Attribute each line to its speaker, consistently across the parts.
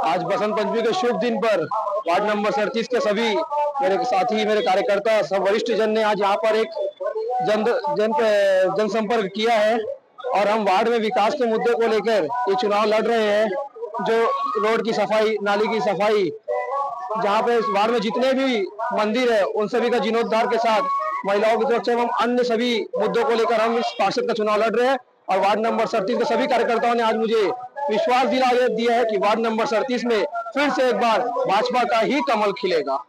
Speaker 1: आज बसंत पंचमी के शुभ दिन पर वार्ड नंबर 37 के सभी मेरे साथी, मेरे कार्यकर्ता, सब वरिष्ठ जन ने आज यहाँ पर एक जनसंपर्क किया है और हम वार्ड में विकास के मुद्दे को लेकर ये चुनाव लड़ रहे हैं। जो रोड की सफाई, नाली की सफाई, जहाँ पे वार्ड में जितने भी मंदिर है उन सभी का जीर्णोद्धार के साथ महिलाओं की सुरक्षा एवं अन्य सभी मुद्दों को लेकर हम इस पार्षद का चुनाव लड़ रहे हैं। और वार्ड नंबर 37 के सभी कार्यकर्ताओं ने आज मुझे विश्वास दिया है कि वार्ड नंबर 37 में फिर से एक बार भाजपा का ही कमल खिलेगा।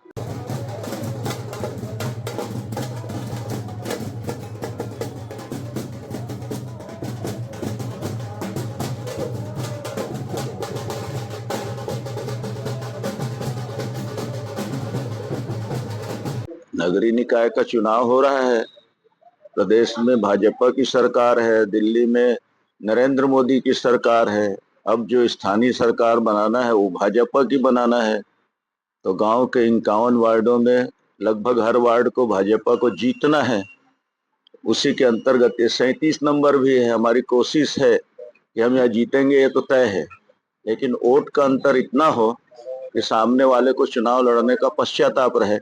Speaker 2: नगरीय निकाय का चुनाव हो रहा है। प्रदेश में भाजपा की सरकार है, दिल्ली में नरेंद्र मोदी की सरकार है। अब जो स्थानीय सरकार बनाना है वो भाजपा की बनाना है। तो गांव के 51 वार्डों में लगभग हर वार्ड को भाजपा को जीतना है। उसी के अंतर्गत ये 37 नंबर भी है। हमारी कोशिश है कि हम यहाँ जीतेंगे, ये तो तय है, लेकिन वोट का अंतर इतना हो कि सामने वाले को चुनाव लड़ने का पश्चाताप रहे।